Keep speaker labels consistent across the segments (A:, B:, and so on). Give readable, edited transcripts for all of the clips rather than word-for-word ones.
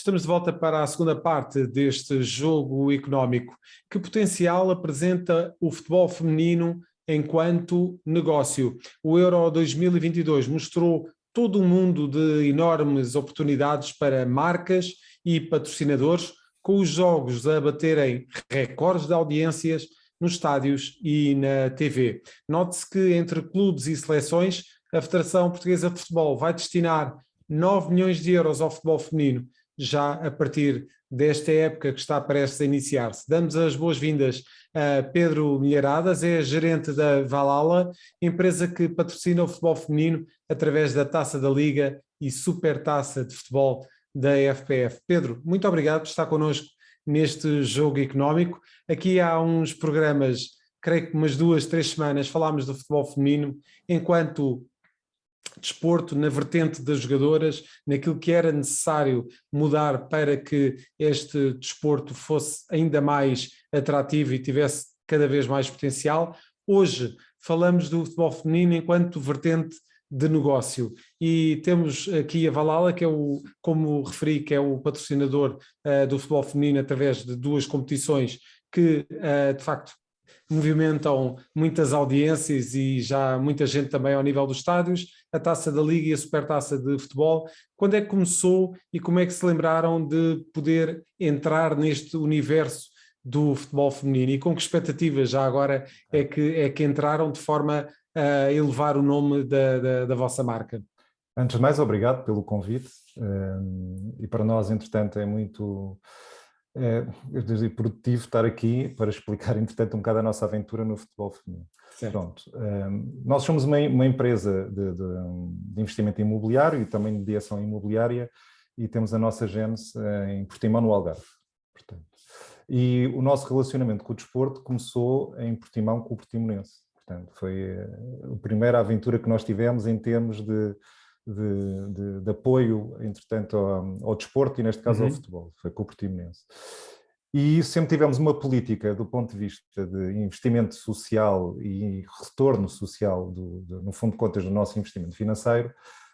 A: Estamos de volta para a segunda parte deste jogo económico. Que potencial apresenta o futebol feminino enquanto negócio? O Euro 2022 mostrou todo um mundo de enormes oportunidades para marcas e patrocinadores, com os jogos a baterem recordes de audiências nos estádios e na TV. Note-se que entre clubes e seleções, a Federação Portuguesa de Futebol vai destinar 9 milhões de euros ao futebol feminino, já a partir desta época que está prestes a iniciar-se. Damos as boas-vindas a Pedro Milharadas, é gerente da Valhalla, empresa que patrocina o futebol feminino através da Taça da Liga e Supertaça de Futebol da FPF. Pedro, muito obrigado por estar connosco neste jogo económico. Aqui há uns programas, creio que umas 2, 3 semanas, falámos do futebol feminino enquanto desporto, na vertente das jogadoras, naquilo que era necessário mudar para que este desporto fosse ainda mais atrativo e tivesse cada vez mais potencial. Hoje falamos do futebol feminino enquanto vertente de negócio e temos aqui a Valhalla, que é como referi, que é o patrocinador do futebol feminino através de 2 competições que de facto movimentam muitas audiências e já muita gente também ao nível dos estádios, a Taça da Liga e a Supertaça de Futebol. Quando é que começou e como é que se lembraram de poder entrar neste universo do futebol feminino e com que expectativas já agora é que entraram de forma a elevar o nome da vossa marca?
B: Antes de mais, obrigado pelo convite e para nós, entretanto, é muito produtivo estar aqui para explicar, entretanto, um bocado a nossa aventura no futebol feminino. Pronto, nós somos uma empresa de investimento imobiliário e também de mediação imobiliária e temos a nossa gênese em Portimão, no Algarve. Portanto, e o nosso relacionamento com o desporto começou em Portimão com o Portimonense. Portanto, foi a primeira aventura que nós tivemos em termos de apoio, entretanto, ao desporto e, neste caso, ao futebol. Foi com o Portimonense. E sempre tivemos uma política, do ponto de vista de investimento social e retorno social, no fundo de contas, do nosso investimento financeiro,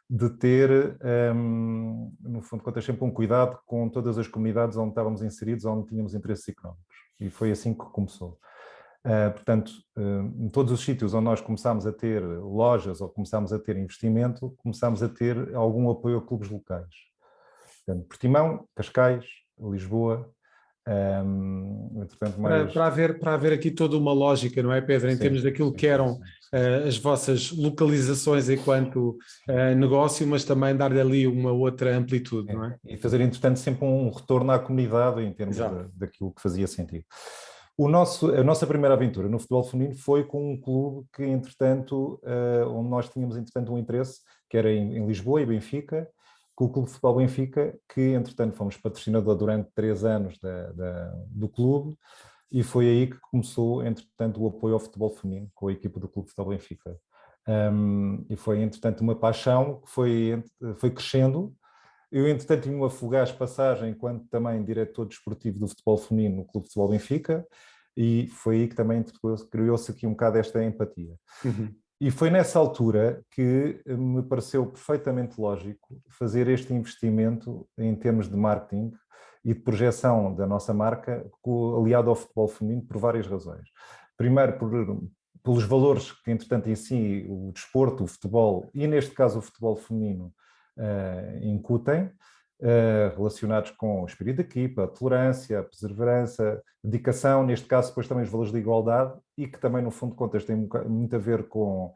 B: de ter, no fundo de contas, sempre um cuidado com todas as comunidades onde estávamos inseridos, onde tínhamos interesses económicos. E foi assim que começou. Portanto, em todos os sítios onde nós começámos a ter lojas ou começámos a ter investimento, começámos a ter algum apoio a clubes locais. Portanto, Portimão, Cascais, Lisboa.
A: Portanto, mais... para haver aqui toda uma lógica, não é, Pedro, em termos daquilo que eram as vossas localizações enquanto negócio, mas também dar-lhe ali uma outra amplitude, não é?
B: E fazer, entretanto, sempre um retorno à comunidade em termos daquilo que fazia sentido. A nossa primeira aventura no futebol feminino foi com um clube que, entretanto, onde nós tínhamos, entretanto, um interesse, que era em Lisboa e Benfica, com o Clube de Futebol Benfica, que, entretanto, fomos patrocinador durante 3 anos do clube, e foi aí que começou, entretanto, o apoio ao futebol feminino, com a equipa do Clube de Futebol Benfica. E foi, entretanto, uma paixão que foi crescendo. Eu, entretanto, tinha uma fugaz passagem enquanto também diretor desportivo do futebol feminino no Clube de Futebol Benfica, e foi aí que também criou-se aqui um bocado esta empatia. E foi nessa altura que me pareceu perfeitamente lógico fazer este investimento em termos de marketing e de projeção da nossa marca aliado ao futebol feminino por várias razões. Primeiro, pelos valores que, entretanto, em si, o desporto, o futebol, e neste caso o futebol feminino, incutem, relacionados com o espírito de equipa, a tolerância, a perseverança, a dedicação, neste caso depois também os valores de igualdade, e que também no fundo de contas tem muito a ver com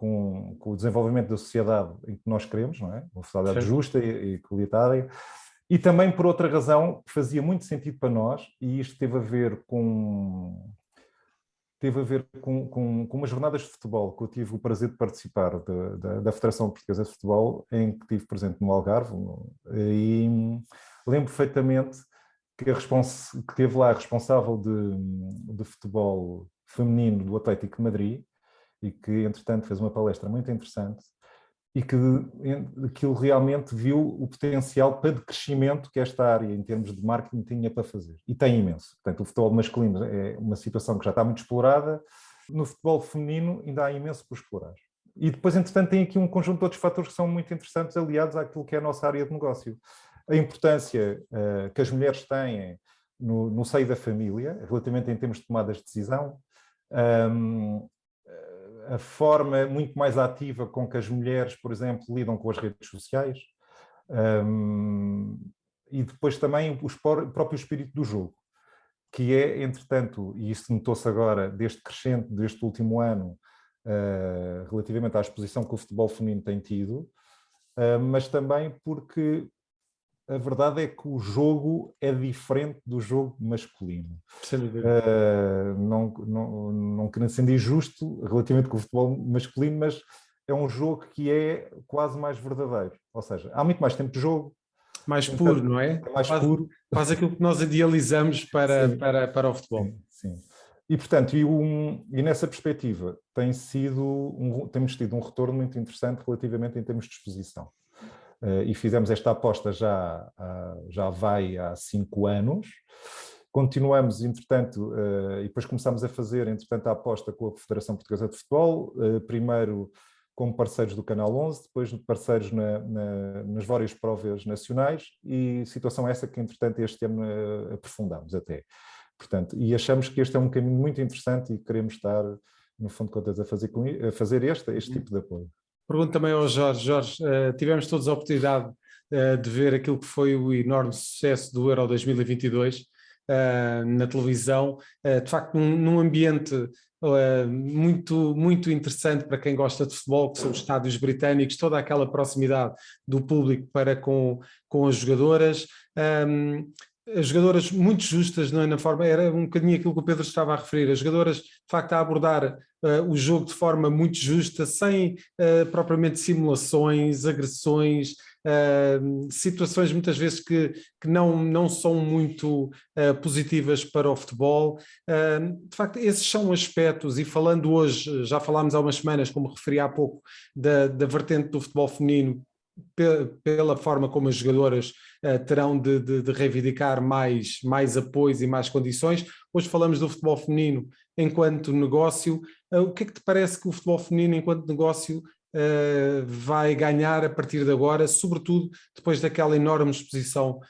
B: o desenvolvimento da sociedade em que nós queremos, não é? Uma sociedade justa e igualitária, e também por outra razão que fazia muito sentido para nós, e isto teve a ver com umas jornadas de futebol que eu tive o prazer de participar da Federação Portuguesa de Futebol, em que estive presente no Algarve, e lembro perfeitamente que teve lá a responsável de futebol feminino do Atlético de Madrid, e que, entretanto, fez uma palestra muito interessante, e que aquilo realmente viu o potencial para de crescimento que esta área, em termos de marketing, tinha para fazer. E tem imenso. Portanto, o futebol masculino é uma situação que já está muito explorada. No futebol feminino ainda há imenso por explorar. E depois, entretanto, tem aqui um conjunto de outros fatores que são muito interessantes, aliados àquilo que é a nossa área de negócio. a importância que as mulheres têm no seio da família, relativamente em termos de tomadas de decisão, a forma muito mais ativa com que as mulheres, por exemplo, lidam com as redes sociais, e depois também o próprio espírito do jogo, que é, entretanto, e isso notou-se agora deste crescente, deste último ano, relativamente à exposição que o futebol feminino tem tido, mas também porque a verdade é que o jogo é diferente do jogo masculino. Não querendo ser injusto relativamente com o futebol masculino, mas é um jogo que é quase mais verdadeiro. Ou seja, há muito mais tempo de jogo.
A: Mais puro, não é?
B: É mais puro.
A: Faz aquilo que nós idealizamos para o futebol.
B: Sim, sim. E, portanto, e nessa perspectiva temos tido um retorno muito interessante relativamente em termos de exposição. E fizemos esta aposta já vai há 5 anos. Continuamos, entretanto, e depois começámos a fazer, entretanto, a aposta com a Federação Portuguesa de Futebol, primeiro como parceiros do Canal 11, depois parceiros nas várias provas nacionais, e situação essa que, entretanto, este ano aprofundamos até. Portanto, e achamos que este é um caminho muito interessante e queremos estar, no fundo de contas, a fazer este tipo de apoio.
A: Pergunto também ao Jorge. Jorge, tivemos todos a oportunidade de ver aquilo que foi o enorme sucesso do Euro 2022 na televisão, de facto num ambiente muito, muito interessante para quem gosta de futebol, que são os estádios britânicos, toda aquela proximidade do público para com as jogadoras. As jogadoras muito justas, não é, na forma, era um bocadinho aquilo que o Pedro estava a referir, as jogadoras de facto a abordar o jogo de forma muito justa, sem propriamente simulações, agressões, situações muitas vezes que não são muito positivas para o futebol. De facto, esses são aspectos, e falando hoje, já falámos há umas semanas, como referi há pouco, da vertente do futebol feminino, pela forma como as jogadoras terão de reivindicar mais apoios e mais condições. Hoje falamos do futebol feminino enquanto negócio. O que é que te parece que o futebol feminino enquanto negócio vai ganhar a partir de agora, sobretudo depois daquela enorme exposição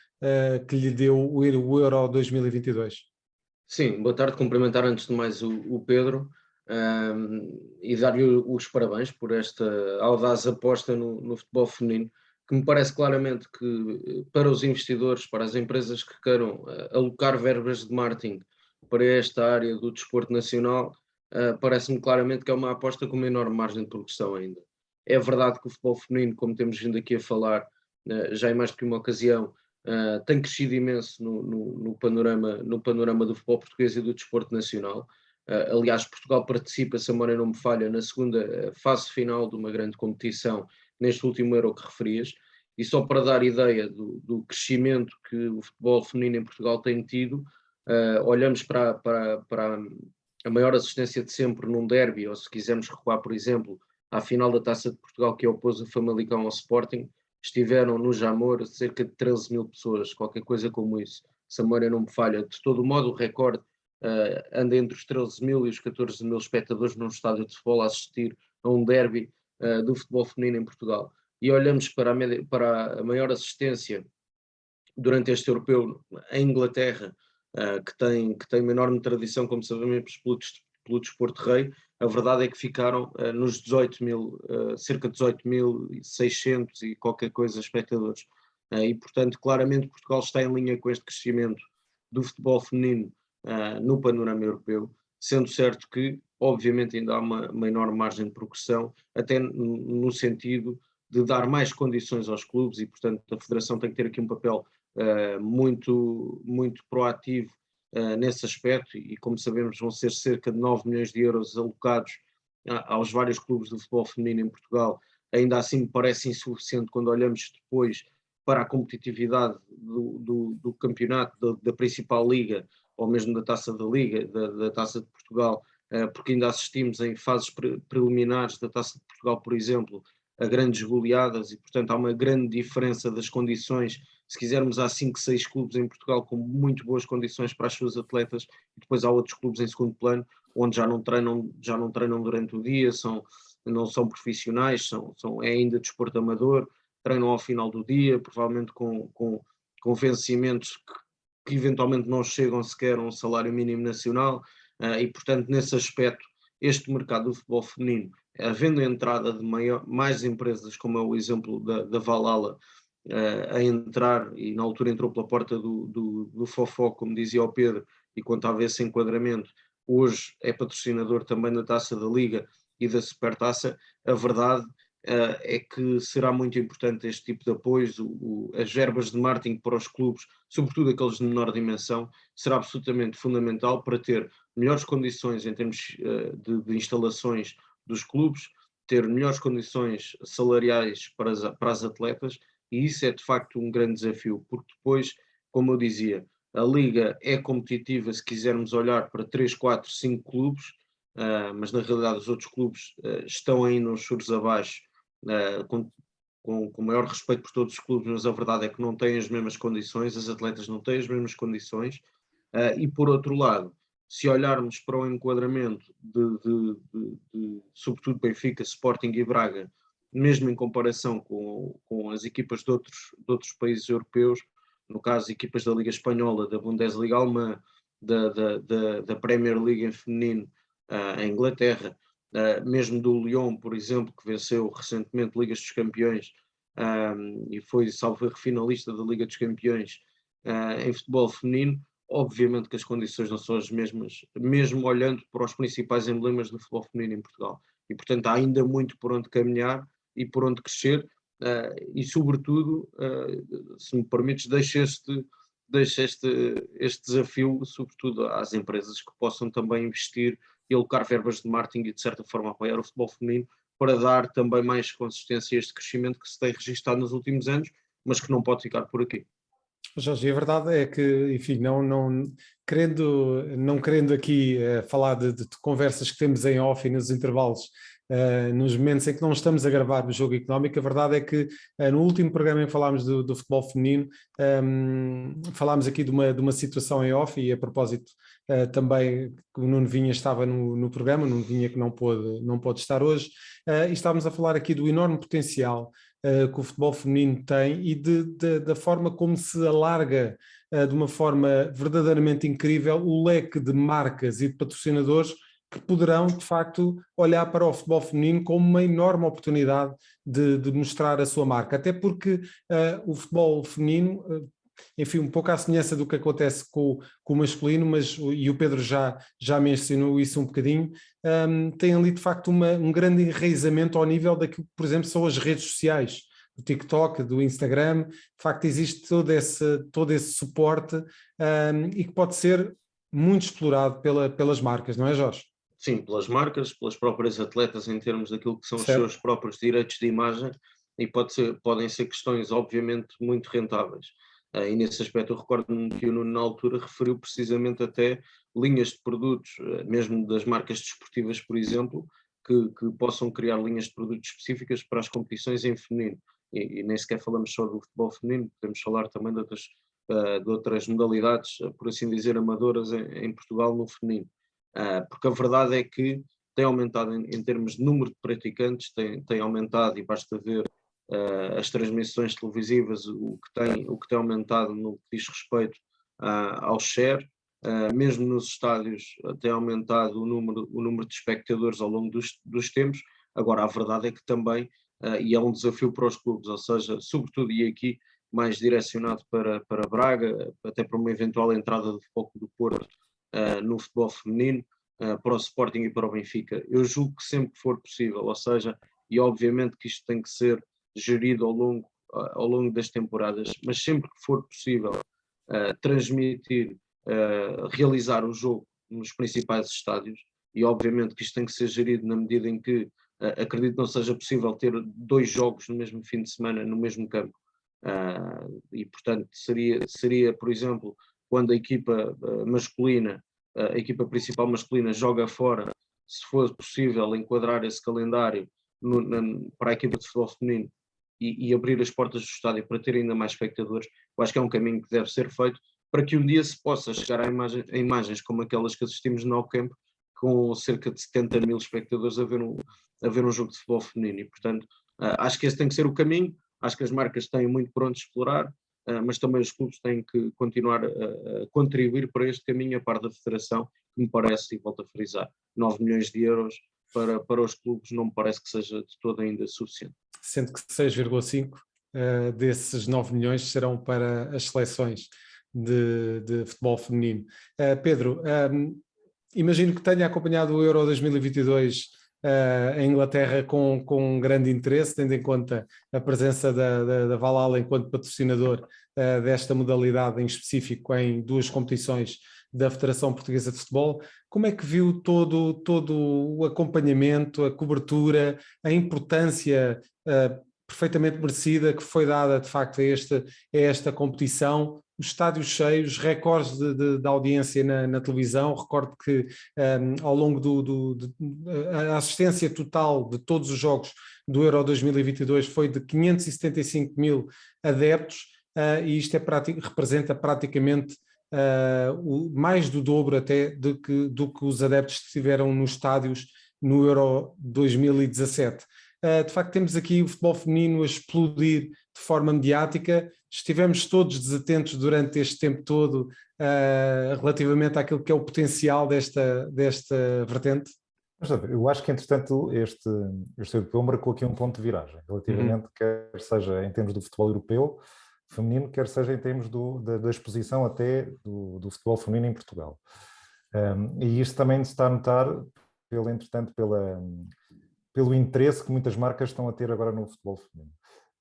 A: que lhe deu o Euro 2022?
C: Sim, boa tarde, cumprimentar antes de mais o Pedro e dar-lhe os parabéns por esta audaz aposta no futebol feminino, que me parece claramente que para os investidores, para as empresas que queiram alocar verbas de marketing para esta área do desporto nacional, parece-me claramente que é uma aposta com uma enorme margem de progressão ainda. É verdade que o futebol feminino, como temos vindo aqui a falar, já em mais do que uma ocasião, tem crescido imenso no panorama do futebol português e do desporto nacional. Aliás, Portugal participa, se a memória não me falha, na segunda fase final de uma grande competição neste último Euro que referias, e só para dar ideia do crescimento que o futebol feminino em Portugal tem tido, olhamos para a maior assistência de sempre num derby, ou se quisermos recuar, por exemplo, à final da Taça de Portugal que opôs o Famalicão ao Sporting, estiveram no Jamor cerca de 13 mil pessoas, qualquer coisa como isso, se a memória não me falha. De todo modo, o recorde anda entre os 13 mil e os 14 mil espectadores num estádio de futebol a assistir a um derby do futebol feminino em Portugal. E olhamos para a maior assistência durante este europeu em Inglaterra, que tem uma enorme tradição, como sabemos, pelo desporto rei. A verdade é que ficaram nos 18 mil, cerca de 18.600 e qualquer coisa espectadores. E, portanto, claramente Portugal está em linha com este crescimento do futebol feminino no panorama europeu, sendo certo que, obviamente, ainda há uma enorme margem de progressão, até no sentido de dar mais condições aos clubes, e, portanto, a Federação tem que ter aqui um papel muito, muito proativo nesse aspecto, e como sabemos vão ser cerca de 9 milhões de euros alocados aos vários clubes do futebol feminino em Portugal. Ainda assim me parece insuficiente quando olhamos depois para a competitividade do campeonato, da principal liga, ou mesmo da Taça da Liga, da Taça de Portugal, porque ainda assistimos em fases preliminares da Taça de Portugal, por exemplo, a grandes goleadas, e portanto há uma grande diferença das condições. Se quisermos, há 5, 6 clubes em Portugal com muito boas condições para as suas atletas, e depois há outros clubes em segundo plano, onde já não treinam durante o dia, não são profissionais, é ainda desporto amador, treinam ao final do dia, provavelmente com vencimentos que eventualmente não chegam sequer a um salário mínimo nacional, e portanto nesse aspecto este mercado do futebol feminino, havendo a entrada de mais empresas, como é o exemplo da Valhalla, a entrar, e na altura entrou pela porta do Fofó, como dizia o Pedro, e quanto a esse enquadramento, hoje é patrocinador também da Taça da Liga e da Supertaça. A verdade é que será muito importante este tipo de apoios, as verbas de marketing para os clubes, sobretudo aqueles de menor dimensão, será absolutamente fundamental para ter melhores condições em termos de instalações dos clubes, ter melhores condições salariais para as atletas, e isso é de facto um grande desafio, porque depois, como eu dizia, a Liga é competitiva se quisermos olhar para 3, 4, 5 clubes, mas na realidade os outros clubes estão ainda uns choros abaixo, com maior respeito por todos os clubes, mas a verdade é que não têm as mesmas condições, as atletas não têm as mesmas condições, e por outro lado, se olharmos para o enquadramento sobretudo Benfica, Sporting e Braga, mesmo em comparação com as equipas de outros países europeus, no caso equipas da Liga Espanhola, da Bundesliga Alemã, da Premier League em feminino, em Inglaterra, mesmo do Lyon, por exemplo, que venceu recentemente Ligas dos Campeões, e foi, salvo erro, finalista da Liga dos Campeões em futebol feminino. Obviamente que as condições não são as mesmas, mesmo olhando para os principais emblemas do futebol feminino em Portugal. E, portanto, há ainda muito por onde caminhar e por onde crescer, e, sobretudo, se me permites, deixo este desafio, sobretudo às empresas que possam também investir e alocar verbas de marketing e, de certa forma, apoiar o futebol feminino para dar também mais consistência a este crescimento que se tem registado nos últimos anos, mas que não pode ficar por aqui.
A: Jorge, a verdade é que, enfim, não querendo aqui falar de conversas que temos em off e nos intervalos, nos momentos em que não estamos a gravar o Jogo Económico, a verdade é que no último programa em que falámos do futebol feminino, falámos aqui de uma situação em off, e a propósito também o Nuno Vinha estava no programa, o Nuno Vinha que não pôde estar hoje, e estávamos a falar aqui do enorme potencial que o futebol feminino tem e da forma como se alarga de uma forma verdadeiramente incrível o leque de marcas e de patrocinadores que poderão, de facto, olhar para o futebol feminino como uma enorme oportunidade de mostrar a sua marca. Até porque o futebol feminino, enfim, um pouco à semelhança do que acontece com o masculino, e o Pedro já mencionou isso um bocadinho, tem ali, de facto, um grande enraizamento ao nível daquilo que, por exemplo, são as redes sociais, do TikTok, do Instagram. De facto, existe todo esse suporte, e que pode ser muito explorado pelas marcas, não é, Jorge?
C: Sim, pelas marcas, pelas próprias atletas em termos daquilo que são
A: Certo.
C: os seus próprios direitos de imagem, e podem ser questões obviamente muito rentáveis. E nesse aspecto eu recordo-me que o Nuno na altura referiu precisamente até linhas de produtos, mesmo das marcas desportivas, por exemplo, que possam criar linhas de produtos específicas para as competições em feminino. E nem sequer falamos só do futebol feminino, podemos falar também de outras modalidades, por assim dizer, amadoras em Portugal no feminino. Porque a verdade é que tem aumentado em termos de número de praticantes, tem aumentado, e basta ver as transmissões televisivas, o que tem aumentado no que diz respeito ao share, mesmo nos estádios tem aumentado o número de espectadores ao longo dos tempos. Agora, a verdade é que também, e é um desafio para os clubes, ou seja, sobretudo, e aqui mais direcionado para Braga, até para uma eventual entrada do Futebol Clube do Porto no futebol feminino, para o Sporting e para o Benfica. Eu julgo que sempre que for possível, ou seja, e obviamente que isto tem que ser gerido ao longo das temporadas, mas sempre que for possível transmitir, realizar o jogo nos principais estádios, e obviamente que isto tem que ser gerido na medida em que acredito que não seja possível ter 2 jogos no mesmo fim de semana, no mesmo campo, e portanto seria, por exemplo, quando a equipa masculina, a equipa principal masculina joga fora, se for possível enquadrar esse calendário para a equipa de futebol feminino e abrir as portas do estádio para ter ainda mais espectadores. Eu acho que é um caminho que deve ser feito para que um dia se possa chegar a imagens como aquelas que assistimos no Nou Camp, com cerca de 70 mil espectadores a ver um jogo de futebol feminino. E portanto acho que esse tem que ser o caminho. Acho que as marcas têm muito por onde explorar, mas também os clubes têm que continuar a contribuir para este caminho, a par da Federação, que me parece, e volto a frisar, 9 milhões de euros para os clubes não me parece que seja de todo ainda suficiente.
A: Sendo que 6,5 desses 9 milhões serão para as seleções de futebol feminino. Pedro, imagino que tenha acompanhado o Euro 2022 em Inglaterra com grande interesse, tendo em conta a presença da Valhalla enquanto patrocinador desta modalidade em específico em 2 competições da Federação Portuguesa de Futebol. Como é que viu todo o acompanhamento, a cobertura, a importância perfeitamente merecida que foi dada de facto a esta competição, os estádios cheios, recordes de audiência na televisão? Recordo que ao longo a assistência total de todos os jogos do Euro 2022 foi de 575 mil adeptos, e isto representa praticamente mais do dobro até do que os adeptos que estiveram nos estádios no Euro 2017. De facto, temos aqui o futebol feminino a explodir de forma mediática. Estivemos todos desatentos durante este tempo todo relativamente àquilo que é o potencial desta vertente.
B: Mas, eu acho que, entretanto, este europeu marcou aqui um ponto de viragem, relativamente, quer seja em termos do futebol europeu feminino, quer seja em termos da exposição até do futebol feminino em Portugal. E isto também se está a notar, entretanto, pelo interesse que muitas marcas estão a ter agora no futebol feminino.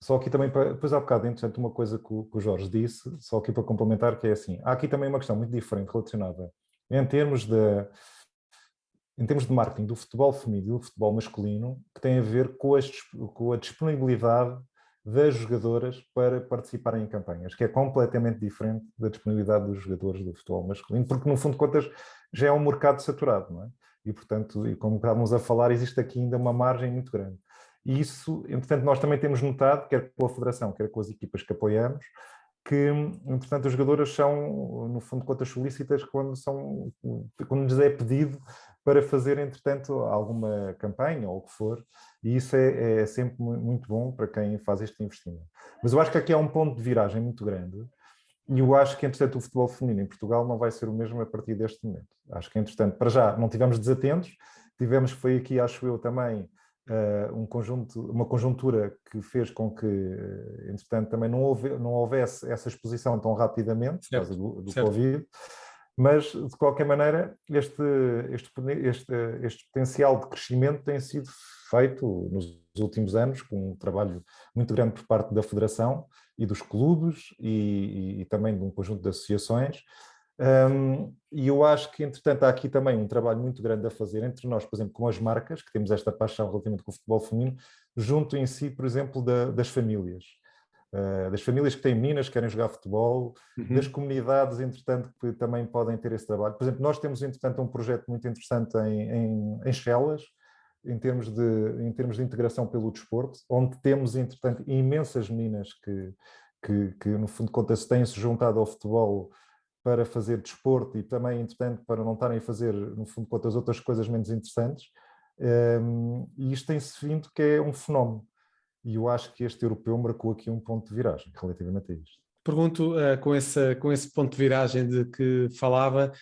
B: Só aqui também, depois há bocado, entretanto, uma coisa que o Jorge disse, só aqui para complementar, que é assim, há aqui também uma questão muito diferente relacionada em termos de marketing do futebol feminino e do futebol masculino, que tem a ver com a disponibilidade das jogadoras para participarem em campanhas, que é completamente diferente da disponibilidade dos jogadores do futebol masculino, porque no fundo de contas já é um mercado saturado, não é? E portanto, e como estávamos a falar, existe aqui ainda uma margem muito grande. E isso, entretanto, nós também temos notado, quer com a Federação, quer com as equipas que apoiamos, que, entretanto, as jogadoras são, no fundo de contas, solícitas quando lhes é pedido para fazer, entretanto, alguma campanha ou o que for, e isso é sempre muito bom para quem faz este investimento. Mas eu acho que aqui há um ponto de viragem muito grande, e eu acho que, entretanto, o futebol feminino em Portugal não vai ser o mesmo a partir deste momento. Acho que, entretanto, para já não tivemos desatentos, foi aqui, acho eu, também uma conjuntura que fez com que, entretanto, também não houvesse essa exposição tão rapidamente, por causa do Covid, mas, de qualquer maneira, este potencial de crescimento tem sido feito nos últimos anos, com um trabalho muito grande por parte da Federação e dos clubes e também de um conjunto de associações. E eu acho que, entretanto, há aqui também um trabalho muito grande a fazer entre nós, por exemplo, com as marcas, que temos esta paixão relativamente com o futebol feminino, junto em si, por exemplo, das famílias. Das famílias que têm meninas que querem jogar futebol, das comunidades, entretanto, que também podem ter esse trabalho. Por exemplo, nós temos, entretanto, um projeto muito interessante em Chelas, em termos de integração pelo desporto, onde temos, entretanto, imensas meninas que no fundo de contas, têm-se juntado ao futebol para fazer desporto e também, entretanto, para não estarem a fazer, no fundo de contas, outras coisas menos interessantes. E isto tem-se vindo que é um fenómeno. E eu acho que este europeu marcou aqui um ponto de viragem relativamente a isto.
A: Pergunto, com esse ponto de viragem de que falava,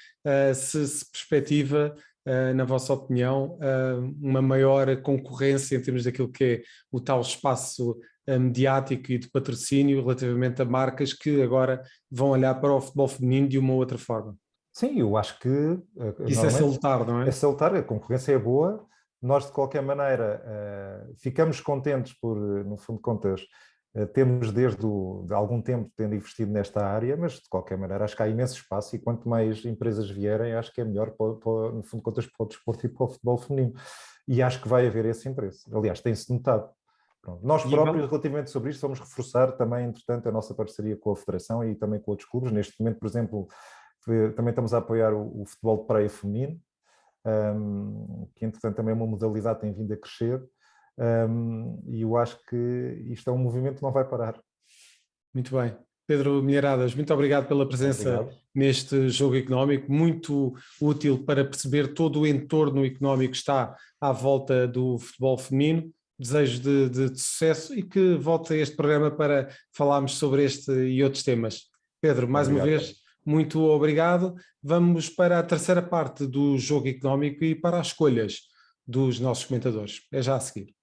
A: se perspectiva, na vossa opinião, uma maior concorrência em termos daquilo que é o tal espaço mediático e de patrocínio relativamente a marcas que agora vão olhar para o futebol feminino de uma outra forma?
B: Sim, eu acho que...
A: Isso é salutar, não é?
B: É salutar, a concorrência é boa. Nós, de qualquer maneira, ficamos contentes por, no fundo de contas, temos desde algum tempo tendo investido nesta área, mas, de qualquer maneira, acho que há imenso espaço e quanto mais empresas vierem, acho que é melhor, no fundo de contas, para o desporto e para o futebol feminino. E acho que vai haver esse interesse. Aliás, tem-se notado. Pronto. Nós próprios, relativamente sobre isto, vamos reforçar também, entretanto, a nossa parceria com a Federação e também com outros clubes. Neste momento, por exemplo, também estamos a apoiar o futebol de praia feminino, que entretanto também é uma modalidade que tem vindo a crescer, e eu acho que isto é um movimento que não vai parar.
A: Muito bem. Pedro Milharadas, muito obrigado pela presença neste Jogo Económico, muito útil para perceber todo o entorno económico que está à volta do futebol feminino. desejo de sucesso e que volte a este programa para falarmos sobre este e outros temas. Pedro, mais uma vez, muito obrigado. Vamos para a terceira parte do jogo económico e para as escolhas dos nossos comentadores. É já a seguir.